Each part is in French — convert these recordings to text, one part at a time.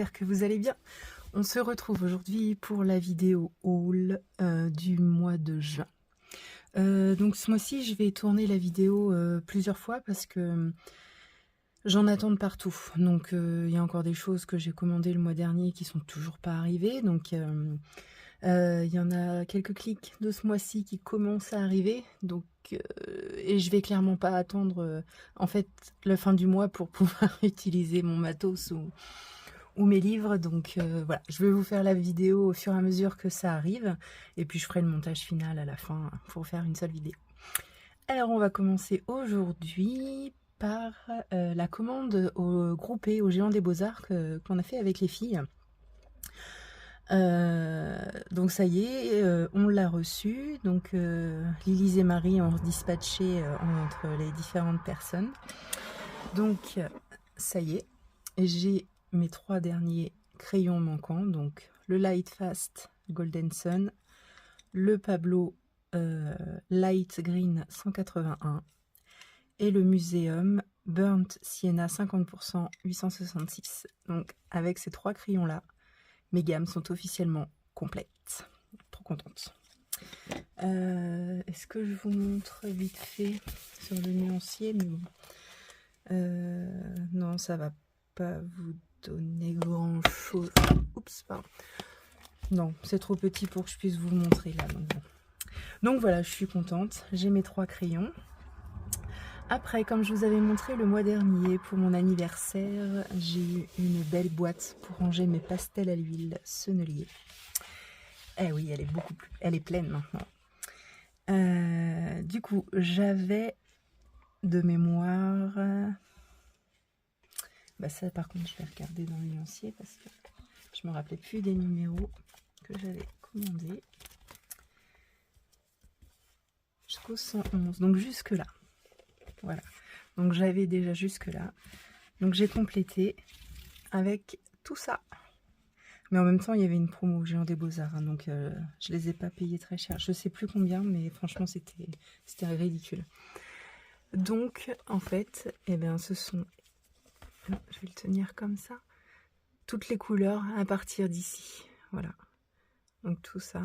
j'espère que vous allez bien. On se retrouve aujourd'hui pour la vidéo haul du mois de juin. Donc ce mois-ci, je vais tourner la vidéo plusieurs fois parce que j'en attends de partout. Donc il y a encore des choses que j'ai commandées le mois dernier qui sont toujours pas arrivées. Donc il y en a quelques clics de ce mois-ci qui commencent à arriver. Donc et je vais clairement pas attendre en fait la fin du mois pour pouvoir utiliser mon matos ou mes livres. Donc voilà, je vais vous faire la vidéo au fur et à mesure que ça arrive. Et puis je ferai le montage final à la fin pour faire une seule vidéo. Alors on va commencer aujourd'hui par la commande au groupé au Géant des Beaux-Arts qu'on a fait avec les filles. Donc ça y est, on l'a reçu. Donc Lilise et Marie ont dispatché entre les différentes personnes. Donc ça y est, j'ai mes 3 derniers crayons manquants. Donc le Light Fast Golden Sun, le Pablo Light Green 181 et le Muséum Burnt Sienna 50% 866. Donc avec ces 3 crayons là, mes gammes sont officiellement complètes. Trop contente. Est-ce que je vous montre vite fait sur le nuancier? Mais bon. Non, ça va pas vous donner grand chose. Oups, pardon. Non, c'est trop petit pour que je puisse vous montrer là. Donc voilà, je suis contente. J'ai mes 3 crayons. Après, comme je vous avais montré le mois dernier pour mon anniversaire, j'ai eu une belle boîte pour ranger mes pastels à l'huile Sennelier. Eh oui, elle est beaucoup plus, elle est pleine maintenant. Du coup, j'avais de mémoire. Bah ça, par contre, je vais regarder dans le nuancier parce que je me rappelais plus des numéros que j'avais commandés. Jusqu'au 111, donc jusque là. Voilà, donc j'avais déjà jusque là. Donc j'ai complété avec tout ça. Mais en même temps, il y avait une promo au Géant des Beaux-Arts, hein, donc je les ai pas payés très cher. Je sais plus combien, mais franchement, c'était ridicule. Donc, en fait, eh bien, ce sont, je vais le tenir comme ça, toutes les couleurs à partir d'ici. Voilà. Donc tout ça,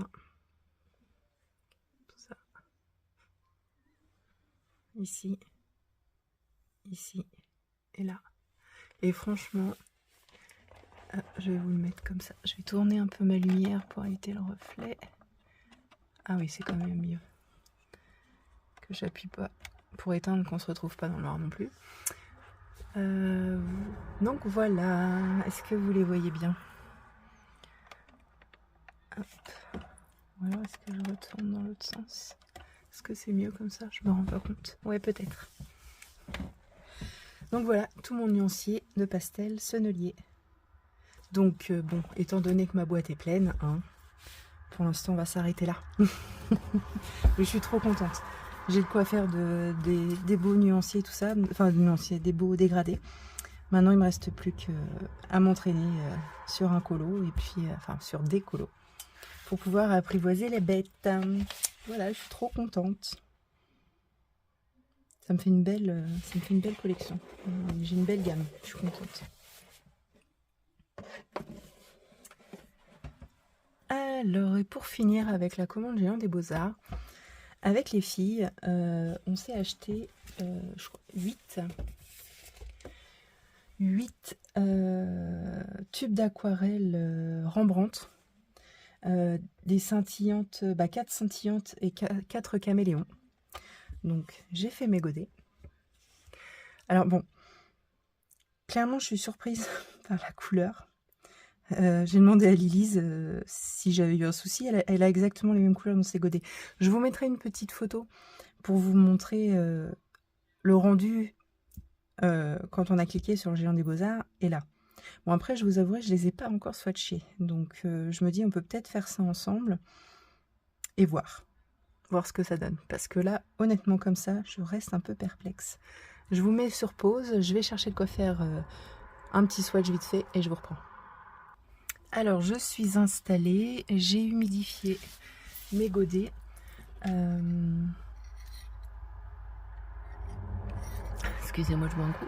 ici, ici et là. Et franchement, je vais vous le mettre comme ça. Je vais tourner un peu ma lumière pour éviter le reflet. Ah oui, c'est quand même mieux que j'appuie pas pour éteindre, qu'on se retrouve pas dans le noir non plus. Donc voilà, est-ce que vous les voyez bien? Hop. Ou alors est-ce que je retourne dans l'autre sens? Est-ce que c'est mieux comme ça? Je me rends pas compte. Ouais, peut-être. Donc voilà, tout mon nuancier de pastel Sennelier. Donc bon, étant donné que ma boîte est pleine, hein, pour l'instant on va s'arrêter là. Mais je suis trop contente. J'ai de quoi faire des beaux nuanciers, tout ça. Enfin, nuanciers, des beaux dégradés. Maintenant, il ne me reste plus qu'à m'entraîner sur un colo, et puis, enfin, sur des colos, pour pouvoir apprivoiser les bêtes. Voilà, je suis trop contente. Ça me fait une belle collection. J'ai une belle gamme, je suis contente. Alors, et pour finir avec la commande Géant des Beaux-Arts, avec les filles, on s'est acheté, je crois, 8 tubes d'aquarelle Rembrandt, des scintillantes, 4 scintillantes et 4 caméléons. Donc j'ai fait mes godets. Alors bon, clairement je suis surprise par la couleur. J'ai demandé à Lilise si j'avais eu un souci. Elle a exactement les mêmes couleurs dans ses godets. Je vous mettrai une petite photo pour vous montrer le rendu quand on a cliqué sur le Géant des Beaux-Arts. Et là, bon, après je vous avouerai, je les ai pas encore swatchés. Donc je me dis on peut peut-être faire ça ensemble et voir ce que ça donne. Parce que là, honnêtement comme ça, je reste un peu perplexe. Je vous mets sur pause, je vais chercher de quoi faire un petit swatch vite fait et je vous reprends. Alors, je suis installée, j'ai humidifié mes godets. Excusez-moi, je bois un coup.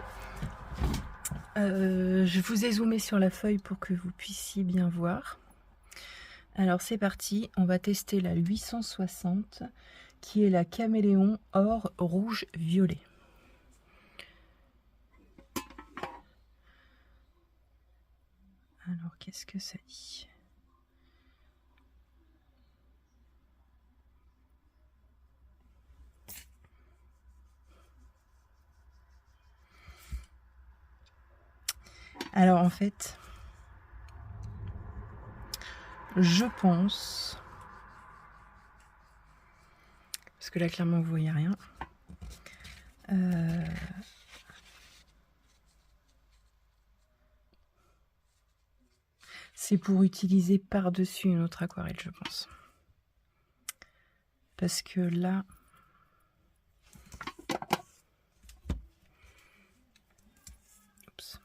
Je vous ai zoomé sur la feuille pour que vous puissiez bien voir. Alors c'est parti, on va tester la 860 qui est la Caméléon or rouge violet. Alors qu'est-ce que ça dit? Alors en fait, je pense, parce que là clairement vous voyez rien, c'est pour utiliser par-dessus une autre aquarelle, je pense. Parce que là, oups.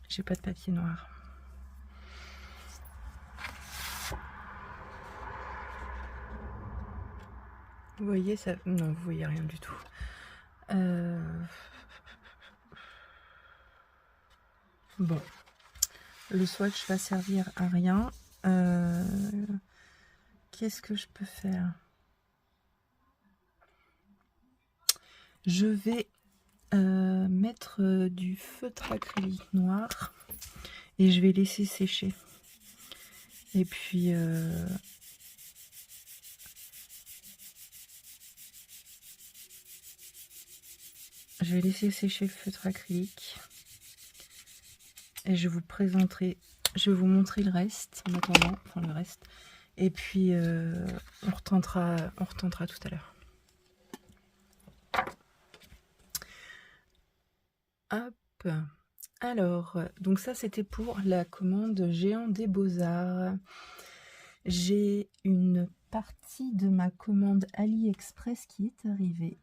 J'ai pas de papier noir. Vous voyez ça? Non, vous voyez rien du tout. Bon, le swatch va servir à rien. Qu'est-ce que je peux faire? Je vais mettre du feutre acrylique noir et je vais laisser sécher. Et puis je vais laisser sécher le feutre acrylique et je vous présenterai, je vais vous montrer le reste en attendant, enfin le reste. Et puis on retentera tout à l'heure. Hop. Alors, donc ça c'était pour la commande Géant des Beaux-Arts. J'ai une partie de ma commande AliExpress qui est arrivée.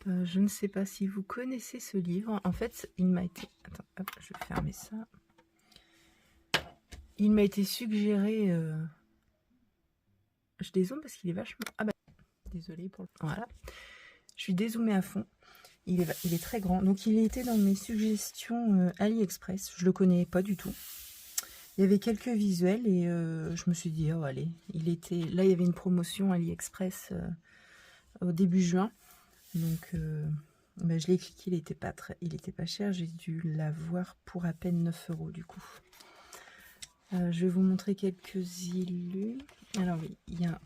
Je ne sais pas si vous connaissez ce livre. En fait, il m'a été... Attends, hop, je vais fermer ça. Il m'a été suggéré... Je dézoome parce qu'il est vachement... Ah bah, désolée pour le... Voilà. Je suis dézoomée à fond. Il est très grand. Donc, il était dans mes suggestions AliExpress. Je le connais pas du tout. Il y avait quelques visuels et je me suis dit, oh allez, il était... Là, il y avait une promotion AliExpress au début juin. Donc, bah, je l'ai cliqué, il était pas cher. J'ai dû l'avoir pour à peine 9 € du coup. Je vais vous montrer quelques illus. Alors oui, il y a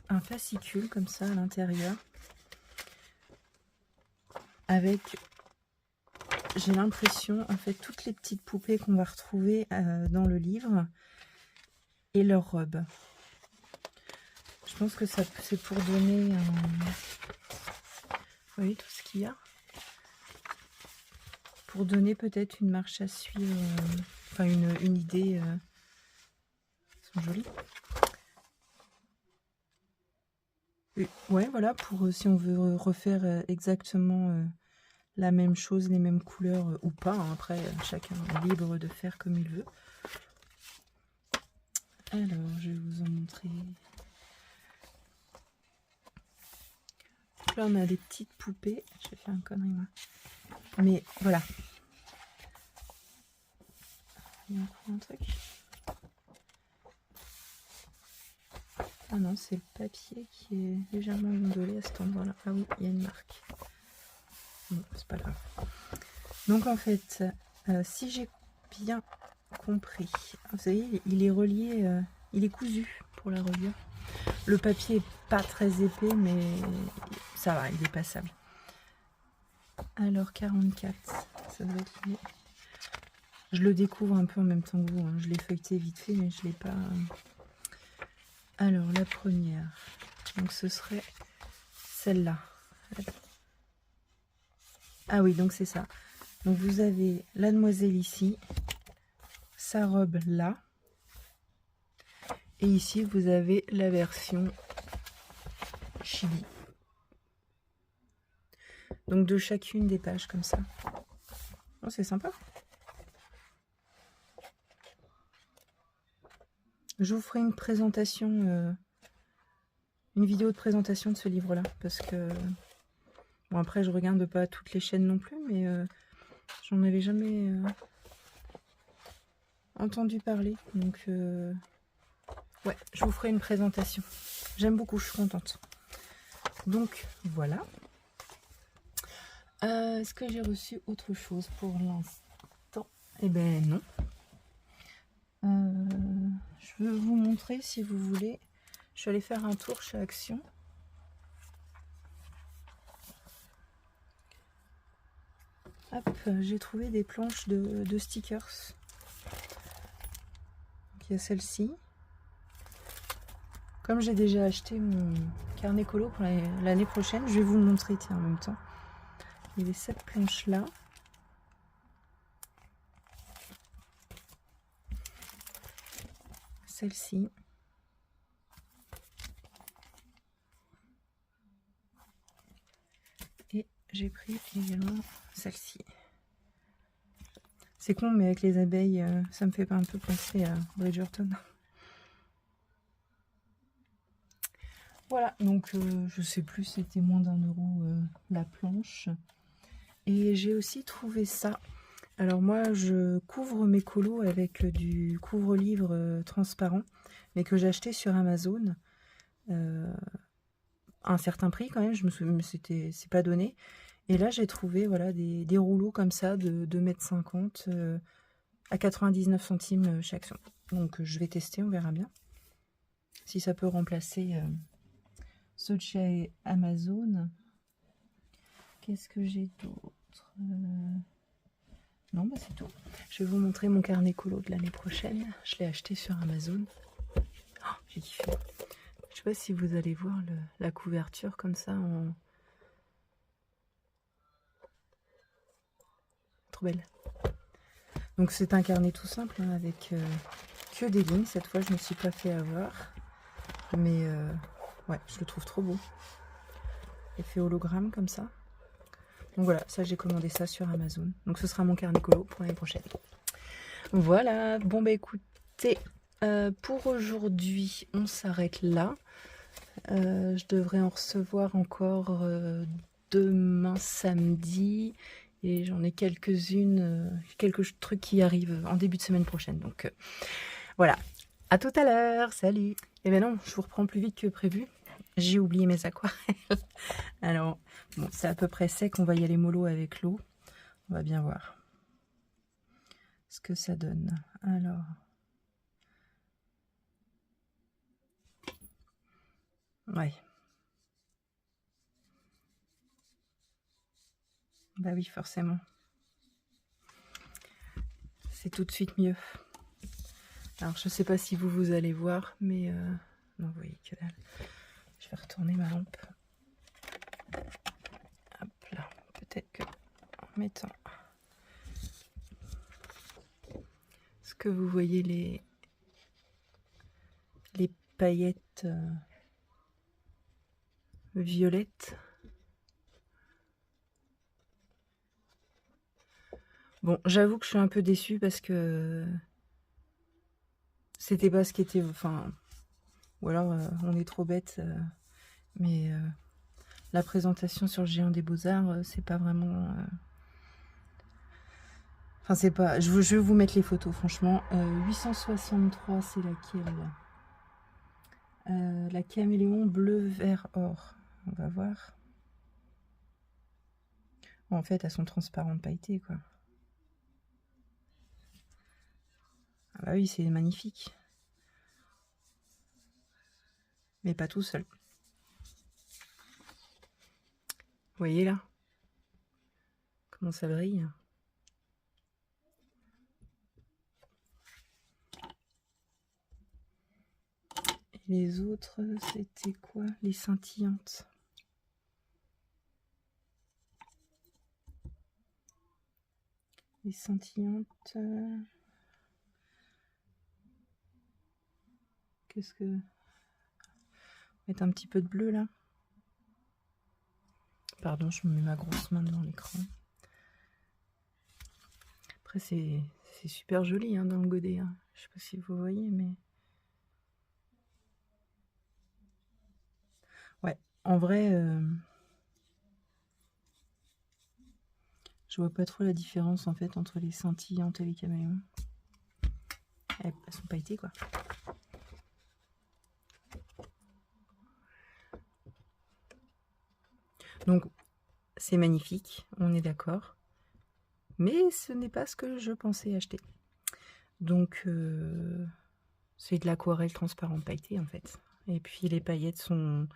un fascicule comme ça à l'intérieur. Avec, j'ai l'impression, en fait, toutes les petites poupées qu'on va retrouver dans le livre et leurs robes. Je pense que ça c'est pour donner vous voyez tout ce qu'il y a, pour donner peut-être une marche à suivre, enfin une idée. Elles sont jolies. Et, ouais, voilà, pour si on veut refaire exactement la même chose, les mêmes couleurs ou pas, hein. Après chacun est libre de faire comme il veut. Alors je vais vous en montrer. Là on a des petites poupées. Je vais faire une connerie moi. Mais voilà. Il y a encore un truc. Ah non, c'est le papier qui est légèrement ondulé à cet endroit-là. Ah oui, il y a une marque. Bon, c'est pas grave. Donc en fait, si j'ai bien compris, vous savez, il est relié, il est cousu pour la reliure. Le papier est pas très épais, mais ça va, il est passable. Alors 44, ça doit être lui. Je le découvre un peu en même temps que vous, hein. Je l'ai feuilleté vite fait, mais je l'ai pas... Alors la première, donc ce serait celle-là. Ah oui, donc c'est ça. Donc vous avez la demoiselle ici, sa robe là, et ici vous avez la version chibi. Donc de chacune des pages comme ça. Oh, c'est sympa. Je vous ferai une présentation, une vidéo de présentation de ce livre-là, parce que bon, après je regarde pas toutes les chaînes non plus, mais j'en avais jamais entendu parler, donc ouais, je vous ferai une présentation. J'aime beaucoup, je suis contente. Donc voilà. Est-ce que j'ai reçu autre chose pour l'instant? Eh ben non. Je vais vous montrer si vous voulez. Je suis allée faire un tour chez Action. Hop, j'ai trouvé des planches de stickers. Donc, il y a celle-ci. Comme j'ai déjà acheté mon carnet colo pour l'année prochaine, je vais vous le montrer tiens, en même temps. Il y avait cette planche-là. Celle-ci. Et j'ai pris également celle-ci. C'est con, mais avec les abeilles, ça me fait pas un peu penser à Bridgerton. Voilà, donc je sais plus, c'était moins d'1 € la planche. Et j'ai aussi trouvé ça. Alors moi, je couvre mes colos avec du couvre-livre transparent, mais que j'ai acheté sur Amazon. À un certain prix quand même, je me souviens, c'est pas donné. Et là, j'ai trouvé voilà, des rouleaux comme ça de 2,50 m à 99 centimes chez Action. Donc je vais tester, on verra bien. Si ça peut remplacer ceux de chez Amazon. Qu'est-ce que j'ai d'autre Non, bah c'est tout. Je vais vous montrer mon carnet colo de l'année prochaine. Je l'ai acheté sur Amazon. Oh, j'ai kiffé. Je sais pas si vous allez voir la couverture comme ça en... Trop belle. Donc c'est un carnet tout simple hein, avec que des lignes. Cette fois, je ne me suis pas fait avoir. Mais ouais, je le trouve trop beau. Effet hologramme comme ça. Donc voilà, ça j'ai commandé ça sur Amazon. Donc ce sera mon carnet colo pour l'année prochaine. Voilà, bon bah écoutez, pour aujourd'hui, on s'arrête là. Je devrais en recevoir encore demain samedi. Et j'en ai quelques-unes, quelques trucs qui arrivent en début de semaine prochaine. Donc voilà, à tout à l'heure, salut. Eh ben non, je vous reprends plus vite que prévu. J'ai oublié mes aquarelles. Alors, bon, c'est à peu près sec, on va y aller mollo avec l'eau. On va bien voir ce que ça donne. Alors... Ouais. Bah oui, forcément. C'est tout de suite mieux. Alors, je sais pas si vous allez voir, mais... non, vous voyez que dalle. Je vais retourner ma lampe. Hop là. Peut-être que en mettant... Est-ce que vous voyez les paillettes violettes? Bon, j'avoue que je suis un peu déçue parce que c'était pas ce qui était... Enfin, ou alors on est trop bête. Mais la présentation sur le Géant des Beaux-Arts, c'est pas vraiment... Enfin, c'est pas... Je vais vous mettre les photos, franchement. 863, c'est laquelle la caméléon bleu, vert, or. On va voir. Bon, en fait, elles sont transparentes pailletées, quoi. Ah bah oui, c'est magnifique. Mais pas tout seul. Vous voyez là? Comment ça brille? Et les autres, c'était quoi? Les scintillantes. Les scintillantes... Qu'est-ce que... Mettre un petit peu de bleu là. Pardon, je me mets ma grosse main devant l'écran. Après, c'est super joli hein, dans le godet. Hein. Je sais pas si vous voyez, mais... Ouais, en vrai, je vois pas trop la différence en fait entre les scintillantes et les caméléons. Elles sont pailletées quoi. Donc, c'est magnifique, on est d'accord. Mais ce n'est pas ce que je pensais acheter. Donc, c'est de l'aquarelle transparente pailletée en fait. Et puis les paillettes sont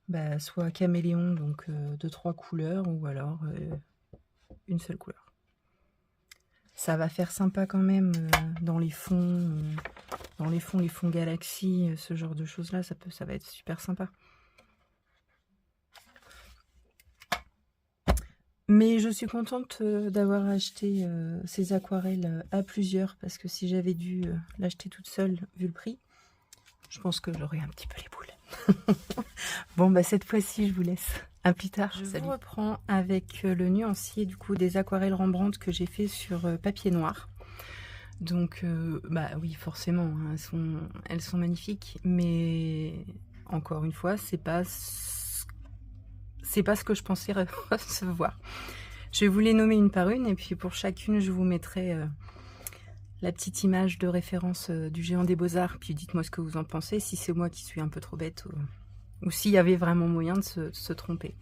bah, soit caméléon, donc de 3 couleurs, ou alors une seule couleur. Ça va faire sympa quand même dans les fonds, les fonds galaxie, ce genre de choses là, ça va être super sympa. Mais je suis contente d'avoir acheté ces aquarelles à plusieurs, parce que si j'avais dû l'acheter toute seule, vu le prix, je pense que j'aurais un petit peu les boules. Bon, bah cette fois-ci, je vous laisse. À plus tard. Je vous reprends avec le nuancier du coup des aquarelles Rembrandt que j'ai fait sur papier noir. Donc, bah oui, forcément, hein, elles sont magnifiques, mais encore une fois, c'est pas ce que je pensais recevoir. Je vais vous les nommer une par une, et puis pour chacune, je vous mettrai la petite image de référence du Géant des Beaux-Arts, puis dites-moi ce que vous en pensez, si c'est moi qui suis un peu trop bête, ou s'il y avait vraiment moyen de se tromper.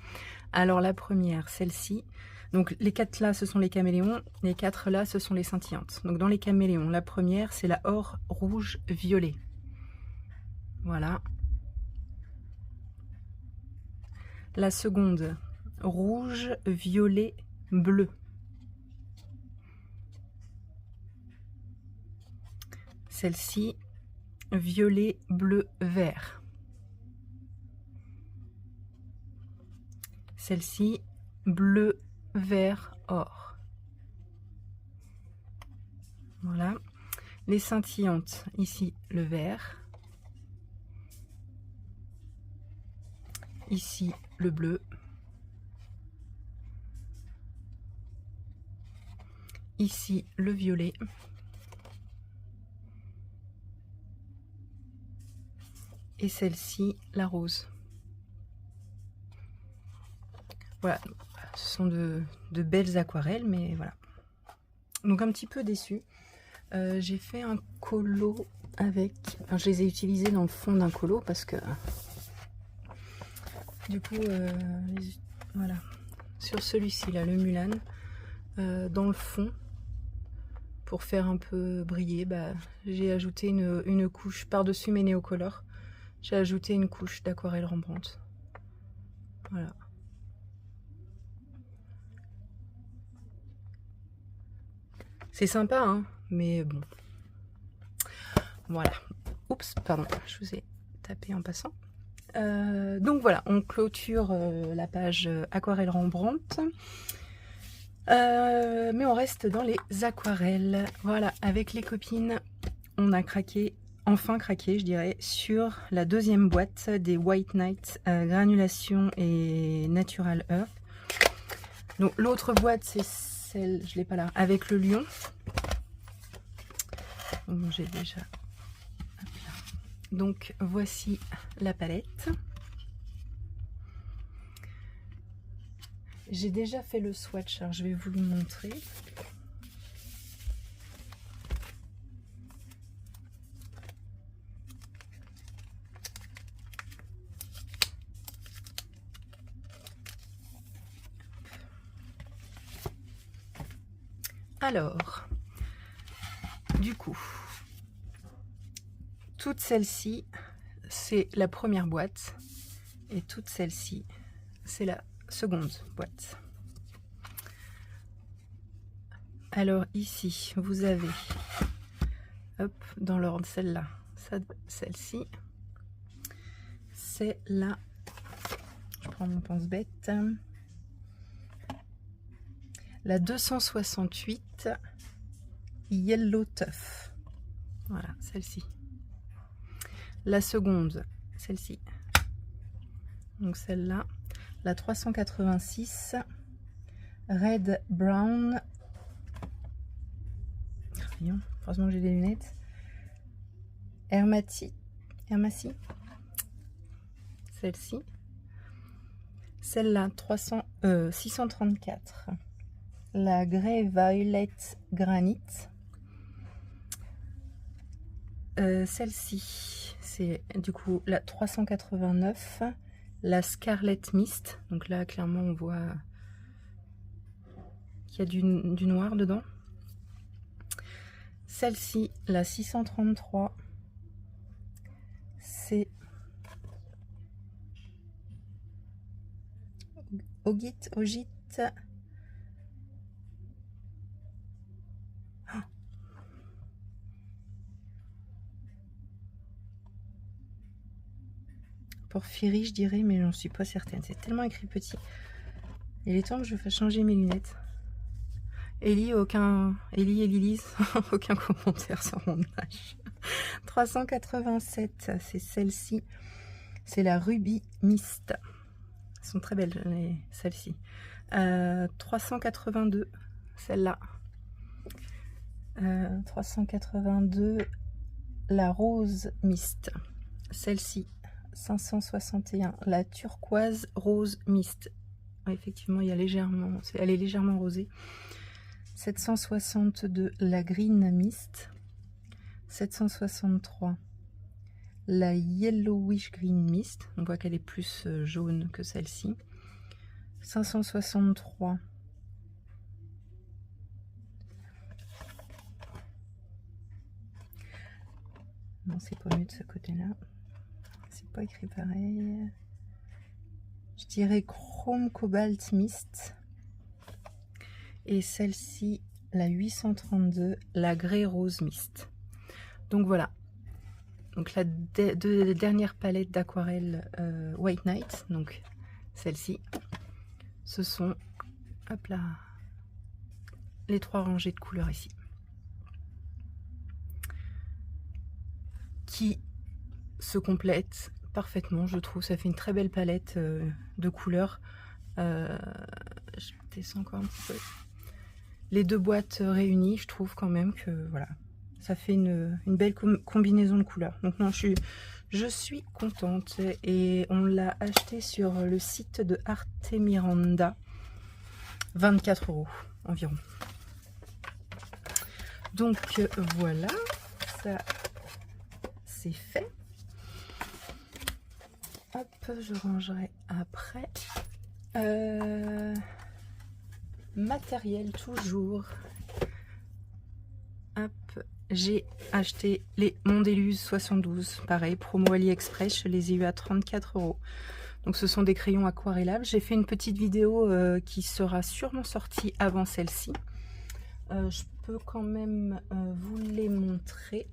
Alors la première, celle-ci, donc les 4 là, ce sont les caméléons, les 4 là, ce sont les scintillantes. Donc dans les caméléons, la première, c'est la or rouge violet. Voilà. La seconde, rouge, violet, bleu. Celle-ci, violet, bleu, vert. Celle-ci, bleu, vert, or. Voilà. Les scintillantes, ici, le vert. Ici, le bleu. Ici, le violet. Et celle-ci, la rose. Voilà, ce sont de belles aquarelles, mais voilà. Donc un petit peu déçue. J'ai fait un colo avec... Enfin, je les ai utilisés dans le fond d'un colo parce que... Du coup, voilà. Sur celui-ci, là, le Mulan, dans le fond, pour faire un peu briller, bah, j'ai ajouté une couche par-dessus mes néocolores. J'ai ajouté une couche d'aquarelle Rembrandt. Voilà. C'est sympa, hein, mais bon. Voilà. Oups, pardon, je vous ai tapé en passant. Donc voilà, on clôture la page aquarelle Rembrandt. Mais on reste dans les aquarelles. Voilà, avec les copines, on a craqué, enfin craqué, je dirais, sur la deuxième boîte des White Night Granulation et Natural Earth. Donc l'autre boîte, c'est celle, je l'ai pas là, avec le lion. Bon, j'ai déjà... Donc voici la palette. J'ai déjà fait le swatch, alors je vais vous le montrer. Alors, du coup, toute celle-ci, c'est la première boîte, et toute celle-ci, c'est la seconde boîte. Alors ici, vous avez, hop, dans l'ordre, celle-là, celle-ci, c'est la, je prends mon pense-bête, la 268 Yellow Tough. Voilà, celle-ci. La seconde, celle-ci. Donc celle-là. la 386 Red Brown. Heureusement que j'ai des lunettes. Hermatie, celle-ci. Celle-là, 634. La Grey Violet Granite. Celle-ci, c'est du coup la 389. La Scarlet Mist. Donc là, clairement, on voit qu'il y a du noir dedans. Celle-ci, la 633. C'est Ogit. Porphyrie, je dirais, mais j'en suis pas certaine. C'est tellement écrit petit. Il est temps que je fasse changer mes lunettes. Ellie et Lilise, aucun commentaire sur mon âge. 387, c'est celle-ci. C'est la Ruby Mist. Elles sont très belles, celles-ci. 382, celle-là. 382, la Rose Mist. Celle-ci. 561, la Turquoise Rose Mist. Effectivement, elle est légèrement rosée. 762, la Green Mist. 763, la Yellowish Green Mist. On voit qu'elle est plus jaune que celle-ci. 563, non, c'est pas mieux de ce côté-là. C'est pas écrit pareil. Je dirais Chrome Cobalt Mist. Et celle-ci, la 832, la Grey Rose Mist. Donc voilà. Donc la dernière palette d'aquarelle White Night. Donc celle-ci. Ce sont, hop là, les 3 rangées de couleurs ici. Qui se complète parfaitement, je trouve. Ça fait une très belle palette de couleurs. Je descends encore un petit peu. Les 2 boîtes réunies, je trouve quand même que voilà, ça fait une belle combinaison de couleurs. Donc non, je suis contente. Et on l'a acheté sur le site de Arte Miranda, 24 € environ. Donc voilà, ça c'est fait. Hop, je rangerai après. Matériel toujours. Hop, j'ai acheté les Mondeluz 72. Pareil, promo AliExpress, je les ai eu à 34 €. Donc ce sont des crayons aquarellables. J'ai fait une petite vidéo qui sera sûrement sortie avant celle-ci. Je peux quand même vous les montrer.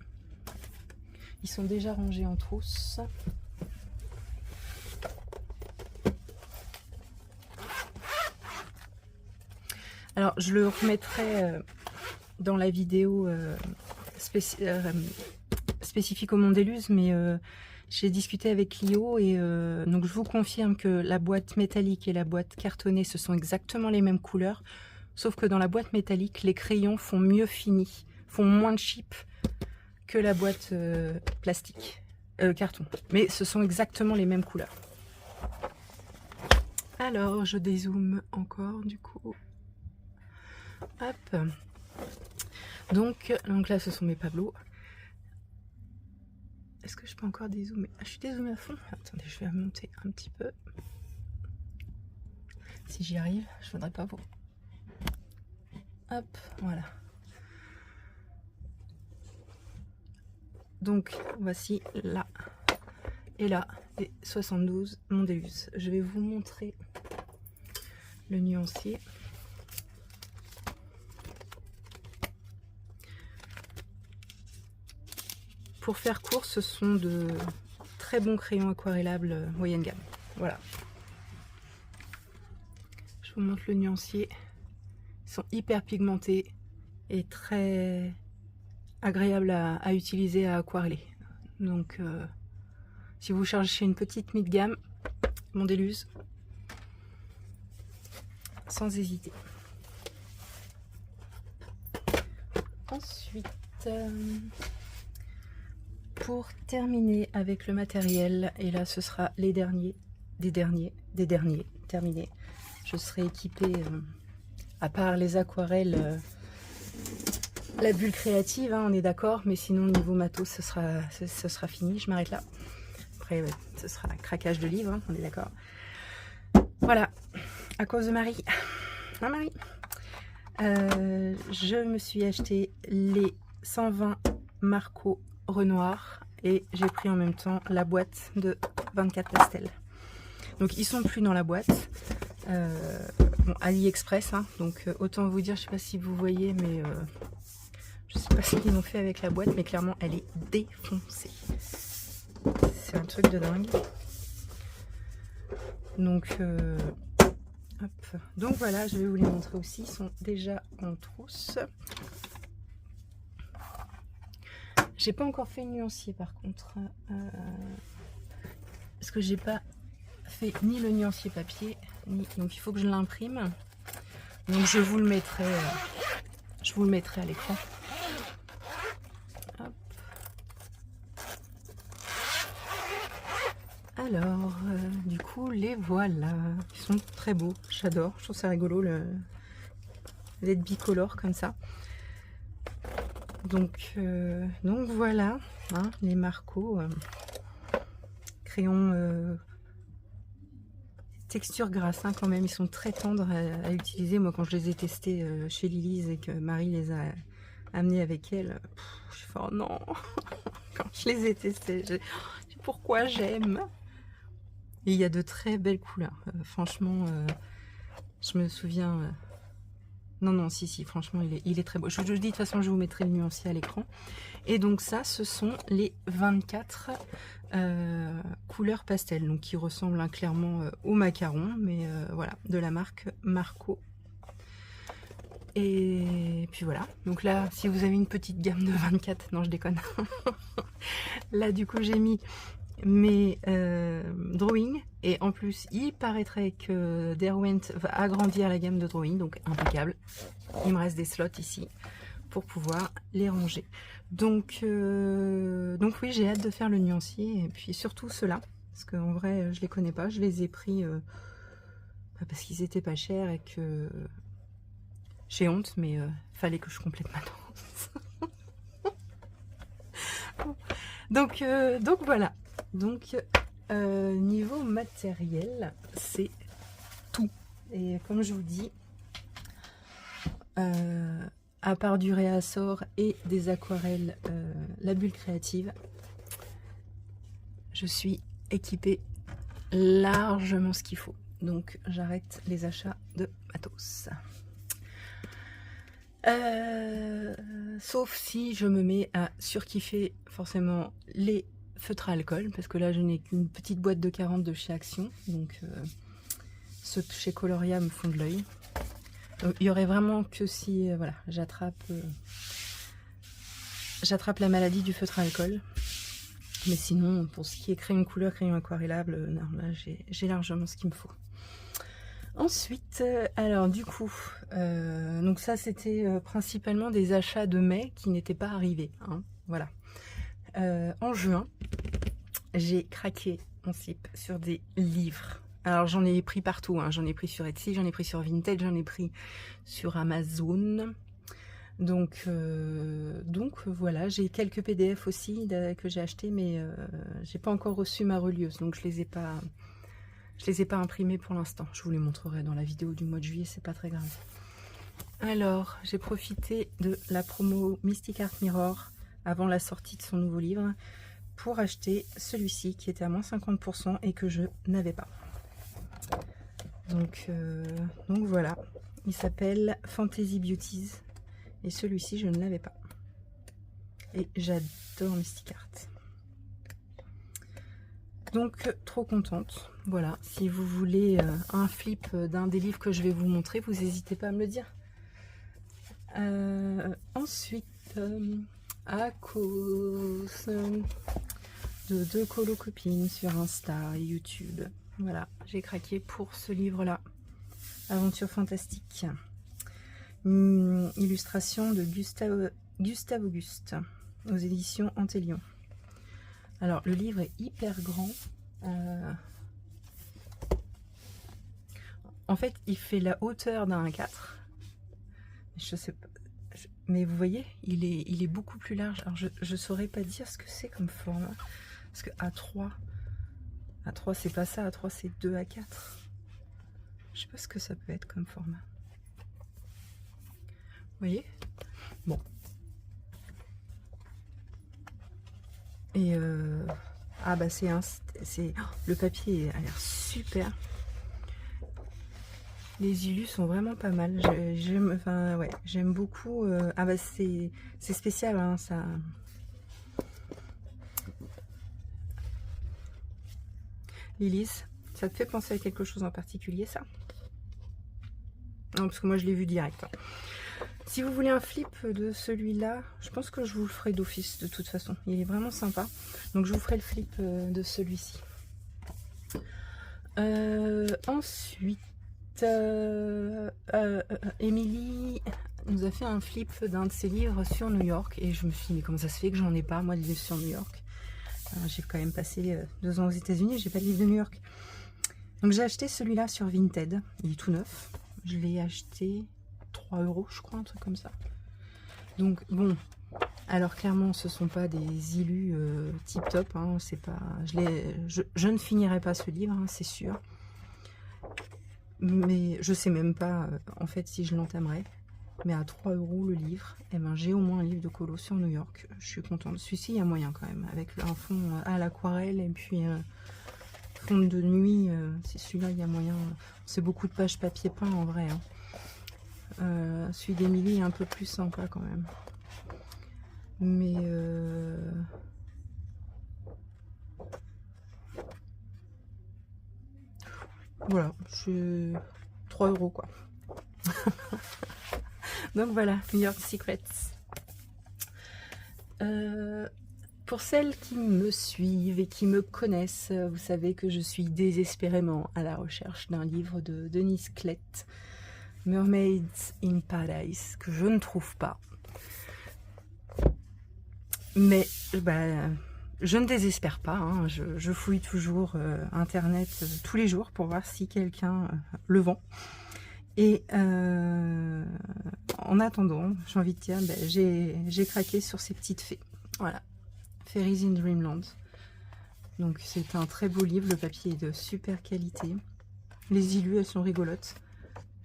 Ils sont déjà rangés en trousse. Alors, je le remettrai dans la vidéo spécifique au Mondeluz, mais j'ai discuté avec Lio et donc je vous confirme que la boîte métallique et la boîte cartonnée, ce sont exactement les mêmes couleurs, sauf que dans la boîte métallique, les crayons font mieux fini, font moins de chip que la boîte plastique, carton. Mais ce sont exactement les mêmes couleurs. Alors, je dézoome encore du coup. Hop. Donc là, ce sont mes Pablo. Est-ce que je peux encore dézoomer? Ah, je suis dézoomée à fond. Attendez, je vais remonter un petit peu. Si j'y arrive, je voudrais pas vous. Hop, voilà. Donc, voici là et là, les 72 Mondeluz. Je vais vous montrer le nuancier. Pour faire court, ce sont de très bons crayons aquarellables moyenne gamme. Voilà. Je vous montre le nuancier. Ils sont hyper pigmentés et très agréables à utiliser, à aquareller. Donc, si vous cherchez une petite mid-gamme, Mondeluz, sans hésiter. Ensuite, pour terminer avec le matériel, et là ce sera les derniers, des derniers terminés. Je serai équipée, à part les aquarelles, la bulle créative, hein, on est d'accord, mais sinon niveau matos, ce sera fini, je m'arrête là. Après, ouais, ce sera un craquage de livres, hein, on est d'accord. Voilà, à cause de Marie. Ah, Marie. Je me suis acheté les 120 Marco Renoir et j'ai pris en même temps la boîte de 24 pastels. Donc ils sont plus dans la boîte. Bon, AliExpress, hein, donc autant vous dire, je sais pas si vous voyez, mais je sais pas ce qu'ils ont fait avec la boîte, mais clairement elle est défoncée. C'est un truc de dingue. Donc hop. Donc voilà, je vais vous les montrer aussi. Ils sont déjà en trousse. J'ai pas encore fait le nuancier par contre. Parce que j'ai pas fait ni le nuancier papier, ni... donc il faut que je l'imprime. Donc je vous le mettrai à l'écran. Alors, du coup, les voilà. Ils sont très beaux. J'adore. Je trouve ça rigolo, les bicolores comme ça. Donc voilà, hein, les Marco. Crayons texture grasse, hein, quand même. Ils sont très tendres à utiliser. Moi, quand je les ai testés chez Lilise et que Marie les a amenés avec elle, je suis fait, oh non. Quand je les ai testés, pourquoi j'aime. Et il y a de très belles couleurs. Franchement, je me souviens... Non, si, franchement, il est très beau. Je dis, de toute façon, je vous mettrai le nuancier à l'écran. Et donc ça, ce sont les 24 couleurs pastel. Donc qui ressemblent, hein, clairement au macaron. Mais voilà, de la marque Marco. Et puis voilà. Donc là, si vous avez une petite gamme de 24... Non, je déconne. Là, du coup, j'ai mis... mes drawing, et en plus il paraîtrait que Derwent va agrandir la gamme de drawing, donc impeccable. Il me reste des slots ici pour pouvoir les ranger, donc oui, j'ai hâte de faire le nuancier, et puis surtout ceux-là, parce qu'en vrai je les connais pas, je les ai pris parce qu'ils étaient pas chers et que j'ai honte, mais fallait que je complète ma danse. donc voilà. Donc niveau matériel, c'est tout. Et comme je vous dis, à part du réassort et des aquarelles, la bulle créative, je suis équipée largement ce qu'il faut. Donc j'arrête les achats de matos. Sauf si je me mets à surkiffer forcément les feutres à alcool, parce que là je n'ai qu'une petite boîte de 40 de chez Action, donc ceux de chez Coloria me font de l'œil. Donc il y aurait vraiment que si voilà, j'attrape la maladie du feutre à alcool, mais sinon pour ce qui est crayon couleur, crayon aquarellable, non, là j'ai largement ce qu'il me faut. Ensuite, alors du coup, donc ça c'était principalement des achats de mai qui n'étaient pas arrivés, hein, voilà. En juin, j'ai craqué mon slip sur des livres. Alors j'en ai pris partout, hein. J'en ai pris sur Etsy, j'en ai pris sur Vinted, j'en ai pris sur Amazon. Donc voilà, j'ai quelques PDF aussi que j'ai acheté, mais j'ai pas encore reçu ma relieuse, donc je les ai pas imprimés pour l'instant. Je vous les montrerai dans la vidéo du mois de juillet, c'est pas très grave. Alors j'ai profité de la promo Mystic Art Mirror avant la sortie de son nouveau livre pour acheter celui-ci qui était à moins 50% et que je n'avais pas. Donc voilà, il s'appelle Fantasy Beauties et celui-ci je ne l'avais pas. Et j'adore Mystic Art. Donc trop contente. Voilà, si vous voulez un flip d'un des livres que je vais vous montrer, vous n'hésitez pas à me le dire. Ensuite, à cause de 2 colo-copines sur Insta et YouTube, voilà, j'ai craqué pour ce livre-là. Aventure fantastique. Illustration de Gustave Auguste aux éditions Antélion. Alors le livre est hyper grand. En fait, il fait la hauteur d'un A4. Je sais pas. Mais vous voyez, il est beaucoup plus large. Alors je saurais pas dire ce que c'est comme format. Parce que A3 c'est pas ça. A3 c'est 2 A4. Je sais pas ce que ça peut être comme format. Vous voyez? Bon. Et ah bah c'est le papier a l'air super. Les illus sont vraiment pas mal. J'aime beaucoup. Ah bah c'est spécial, hein, ça. Lilith, ça te fait penser à quelque chose en particulier, ça? Non, parce que moi je l'ai vu direct. Hein. Si vous voulez un flip de celui-là, je pense que je vous le ferai d'office de toute façon. Il est vraiment sympa. Donc je vous ferai le flip de celui-ci. Ensuite, Émilie nous a fait un flip d'un de ses livres sur New York. Et je me suis dit, mais comment ça se fait que j'en ai pas, moi, de livres sur New York? J'ai quand même passé 2 ans aux États-Unis, j'ai pas de livre de New York. Donc j'ai acheté celui-là sur Vinted. Il est tout neuf. Je l'ai acheté 3 €, je crois, un truc comme ça. Donc bon, alors clairement ce sont pas des illus tip top, hein, c'est pas, je ne finirai pas ce livre, hein, c'est sûr, mais je sais même pas en fait si je l'entamerai. Mais à 3 € le livre, et ben j'ai au moins un livre de colo sur New York. Je suis contente. Celui-ci il y a moyen quand même, avec un fond à l'aquarelle et puis fond de nuit. C'est celui-là, il y a moyen. C'est beaucoup de pages papier peint en vrai, hein. Celui d'Émilie est un peu plus sympa quand même. Mais voilà, je 3 € quoi. Donc voilà, New York Secrets. Pour celles qui me suivent et qui me connaissent, vous savez que je suis désespérément à la recherche d'un livre de Denise Klett, Mermaids in Paradise, que je ne trouve pas. Mais bah, je ne désespère pas, hein. Je fouille toujours internet tous les jours pour voir si quelqu'un le vend. Et en attendant, j'ai envie de dire, bah, j'ai craqué sur ces petites fées. Voilà, Fairies in Dreamland. Donc c'est un très beau livre, le papier est de super qualité. Les illus, elles sont rigolotes.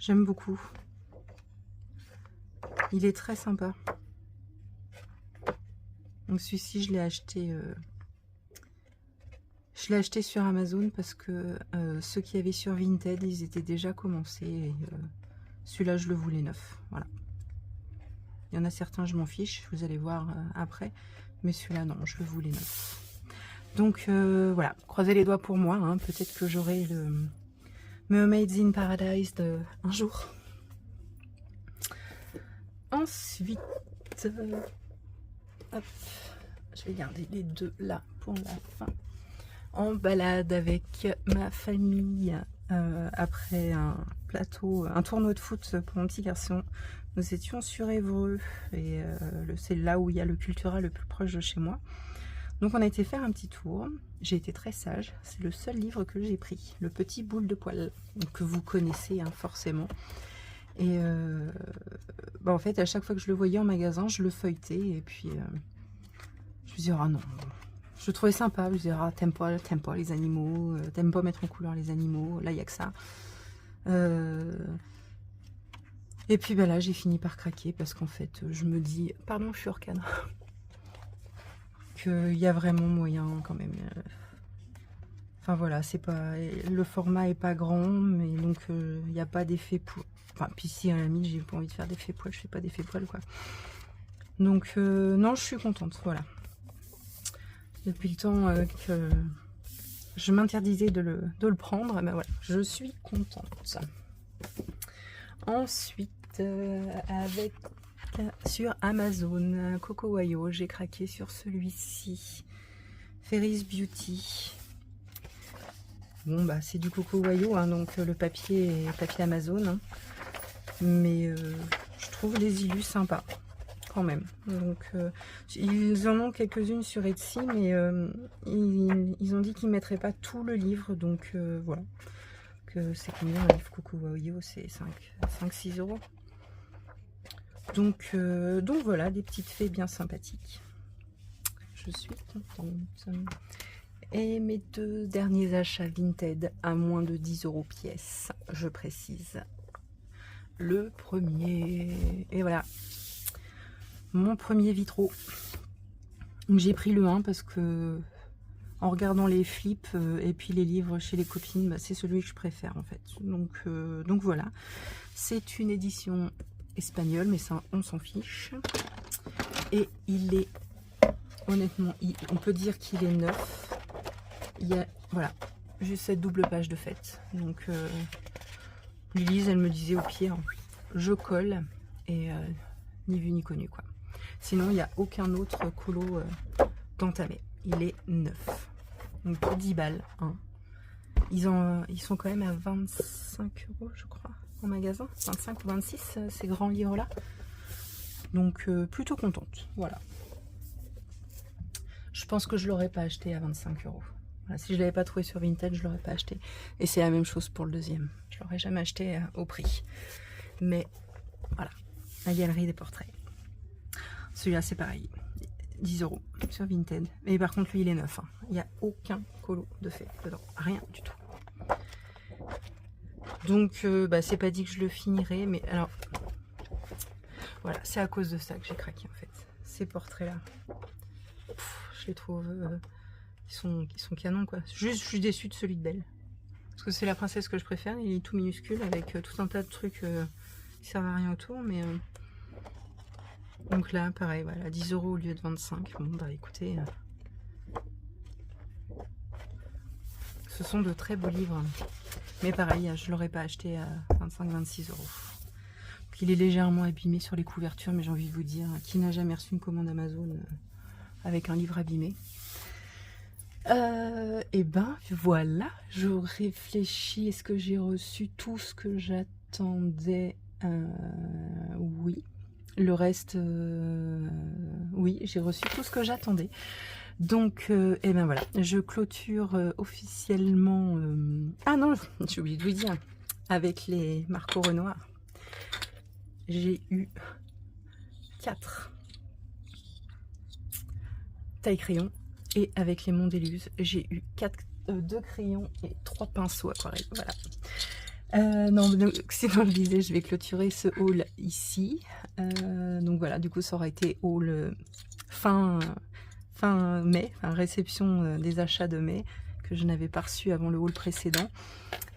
J'aime beaucoup. Il est très sympa. Donc celui-ci, je l'ai acheté sur Amazon parce que ceux qui avaient sur Vinted, ils étaient déjà commencés. Et celui-là, je le voulais neuf. Voilà. Il y en a certains, je m'en fiche. Vous allez voir après. Mais celui-là, non, je le voulais neuf. Donc voilà, croisez les doigts pour moi. Hein. Peut-être que j'aurai le Mermaids in Paradise un jour. Ensuite, hop, je vais garder les deux là pour la fin. En balade avec ma famille après un tournoi de foot pour mon petit garçon. Nous étions sur Évreux et c'est là où il y a le Cultura le plus proche de chez moi. Donc on a été faire un petit tour. J'ai été très sage. C'est le seul livre que j'ai pris, Le Petit Boule de Poil, que vous connaissez hein, forcément. Et bah en fait, à chaque fois que je le voyais en magasin, je le feuilletais et puis je me disais ah non. Je trouvais sympa, je me disais ah t'aimes pas les animaux, t'aimes pas mettre en couleur les animaux, là il y a que ça. Et puis bah là j'ai fini par craquer parce qu'en fait je me dis, pardon je suis hors cadre, qu'il y a vraiment moyen quand même. Enfin voilà, c'est pas, le format est pas grand, mais donc il n'y a pas d'effet poil. Enfin puis si à la limite j'ai pas envie de faire d'effet poil, je fais pas d'effet poil quoi. Donc non je suis contente, voilà. Depuis le temps que je m'interdisais de le prendre, ben voilà, je suis contente. Ensuite, sur Amazon, Coco Wayo, j'ai craqué sur celui-ci. Fairies Beauty. Bon, bah, c'est du Coco Wayo, hein, donc le papier est papier Amazon. Hein. Mais je trouve les illus sympas, quand même. Donc, ils en ont quelques-unes sur Etsy, mais ils ont dit qu'ils ne mettraient pas tout le livre. Donc, voilà. C'est combien un livre Coco Wayo? C'est 5-6 euros. Donc voilà, des petites fées bien sympathiques. Je suis contente. Et mes 2 derniers achats Vinted à moins de 10 euros pièce, je précise. Le premier, et voilà, mon premier Vitro. J'ai pris le 1 parce que en regardant les flips et puis les livres chez les copines, bah, c'est celui que je préfère en fait. Donc voilà, c'est une édition espagnole, mais ça on s'en fiche. Et il est, honnêtement, on peut dire qu'il est neuf. Il y a, voilà, juste cette double page de fête. Donc Lise, elle me disait au pire, je colle et ni vu ni connu quoi. Sinon, il n'y a aucun autre colo d'entamé. Il est neuf. Donc pour 10 balles. Hein. Ils sont quand même à 25 euros, je crois, en magasin. 25 ou 26, ces grands livres-là. Donc plutôt contente. Voilà. Je pense que je ne l'aurais pas acheté à 25 euros. Voilà, si je ne l'avais pas trouvé sur Vinted, je ne l'aurais pas acheté. Et c'est la même chose pour le deuxième. Je ne l'aurais jamais acheté au prix. Mais voilà, la galerie des portraits. Celui-là, c'est pareil. 10 euros sur Vinted. Mais par contre, lui, il est neuf. Hein. Il n'y a aucun colo de fait dedans. Rien du tout. Donc, bah, c'est pas dit que je le finirai. Mais alors, voilà, c'est à cause de ça que j'ai craqué en fait. Ces portraits-là. Je les trouve... Ils sont canons quoi. Juste, je suis déçue de celui de Belle. Parce que c'est la princesse que je préfère. Il est tout minuscule avec tout un tas de trucs qui servent à rien autour. Mais donc là, pareil, voilà, 10 euros au lieu de 25. Bon, bah écoutez, ce sont de très beaux livres. Mais pareil, je ne l'aurais pas acheté à 25-26 euros. Donc, il est légèrement abîmé sur les couvertures, mais j'ai envie de vous dire, qui n'a jamais reçu une commande Amazon avec un livre abîmé? Et ben voilà, je réfléchis, est-ce que j'ai reçu tout ce que j'attendais? Oui. Le reste, oui, j'ai reçu tout ce que j'attendais. Donc, et ben voilà, je clôture officiellement... Ah non, j'ai oublié de vous dire, avec les Marco Renoir, j'ai eu 4 taille-crayon. Et avec les Mondeluz, j'ai eu 2 crayons et 3 pinceaux aquarelles. Voilà. Non, sinon je disais, je vais clôturer ce haul ici. Donc voilà, du coup, ça aura été haul fin mai, enfin réception des achats de mai que je n'avais pas reçu avant le haul précédent.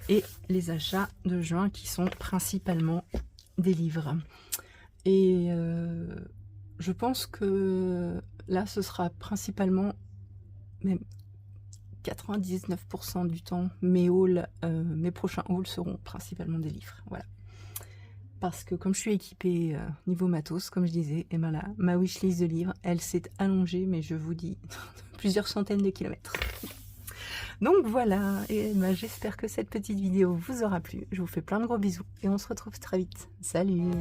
Et les achats de juin qui sont principalement des livres. Et je pense que là, ce sera principalement... même 99% du temps, mes prochains hauls seront principalement des livres. Voilà. Parce que comme je suis équipée niveau matos, comme je disais, et ben là, ma wishlist de livres, elle s'est allongée, mais je vous dis, plusieurs centaines de kilomètres. Donc voilà, et ben, j'espère que cette petite vidéo vous aura plu. Je vous fais plein de gros bisous et on se retrouve très vite. Salut!